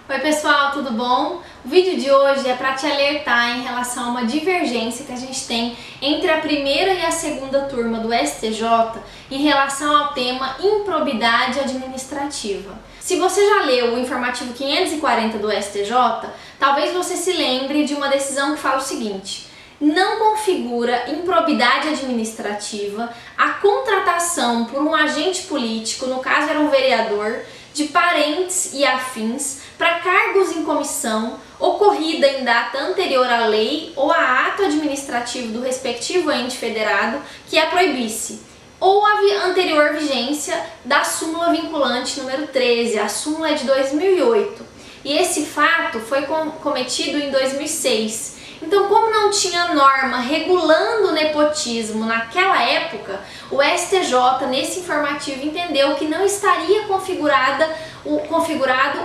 Oi pessoal, tudo bom? O vídeo de hoje é para te alertar em relação a uma divergência que a gente tem entre a primeira e a segunda turma do STJ em relação ao tema improbidade administrativa. Se você já leu o informativo 540 do STJ, talvez você se lembre de uma decisão que fala o seguinte: não configura improbidade administrativa a contratação por um agente político, no caso era um vereador, de parentes e afins para cargos em comissão ocorrida em data anterior à lei ou a ato administrativo do respectivo ente federado que a proibisse, ou a anterior vigência da súmula vinculante número 13, a súmula é de 2008, e esse fato foi cometido em 2006. Então, como não tinha norma regulando o nepotismo naquela época, o STJ, nesse informativo, entendeu que não estaria configurado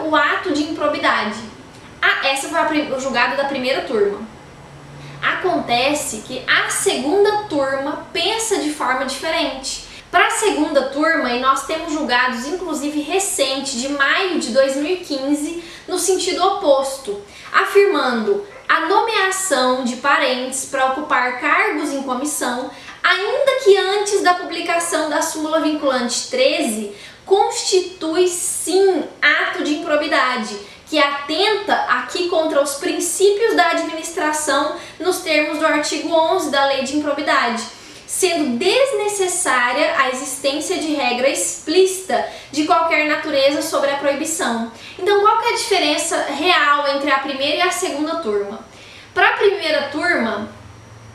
o ato de improbidade. Essa foi o julgado da primeira turma. Acontece que a segunda turma pensa de forma diferente. Para a segunda turma, e nós temos julgados inclusive recentes, de maio de 2015, no sentido oposto, afirmando a nomeação de parentes para ocupar cargos em comissão, ainda que antes da publicação da súmula vinculante 13, constitui sim ato de improbidade, que atenta aqui contra os princípios da administração nos termos do artigo 11 da Lei de Improbidade, sendo desnecessária a existência de regra explícita de qualquer natureza sobre a proibição. Então, qual que é a diferença real entre a primeira e a segunda turma? Para a primeira turma,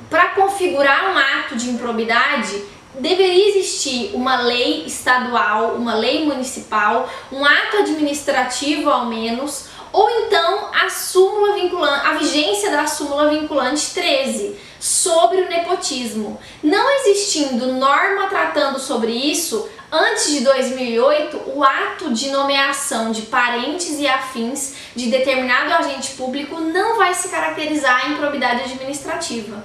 para configurar um ato de improbidade, deveria existir uma lei estadual, uma lei municipal, um ato administrativo ao menos, ou então a vigência da súmula vinculante 13 sobre o nepotismo. Não existindo norma tratando sobre isso, antes de 2008, o ato de nomeação de parentes e afins de determinado agente público não vai se caracterizar em improbidade administrativa.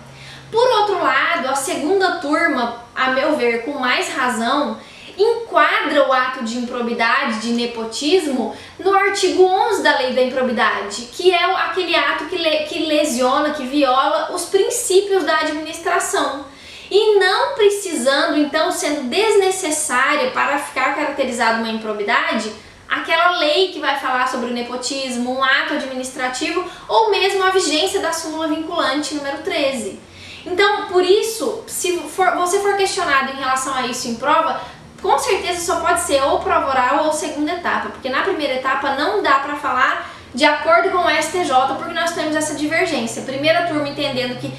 Por outro lado, a segunda turma, a meu ver, com mais razão, enquadra o ato de improbidade, de nepotismo, no artigo 11 da Lei da Improbidade, que é aquele ato que lesiona, que viola os princípios da administração. E não precisando, então, sendo desnecessária para ficar caracterizada uma improbidade, aquela lei que vai falar sobre o nepotismo, um ato administrativo ou mesmo a vigência da súmula vinculante número 13. Então, por isso, se você for questionado em relação a isso em prova, com certeza só pode ser ou prova oral ou segunda etapa, porque na primeira etapa não dá para falar de acordo com o STJ, porque nós temos essa divergência. Primeira turma entendendo que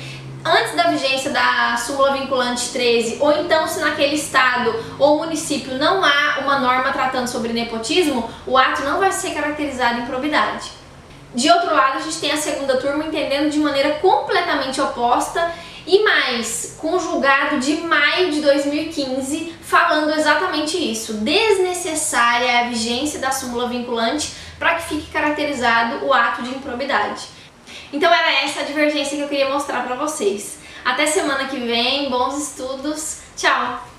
antes da vigência da súmula vinculante 13, ou então se naquele estado ou município não há uma norma tratando sobre nepotismo, o ato não vai ser caracterizado em improbidade. De outro lado, a gente tem a segunda turma entendendo de maneira completamente oposta e mais, com o julgado de maio de 2015, falando exatamente isso: desnecessária a vigência da súmula vinculante para que fique caracterizado o ato de improbidade. Então era essa a divergência que eu queria mostrar para vocês. Até semana que vem, bons estudos, tchau!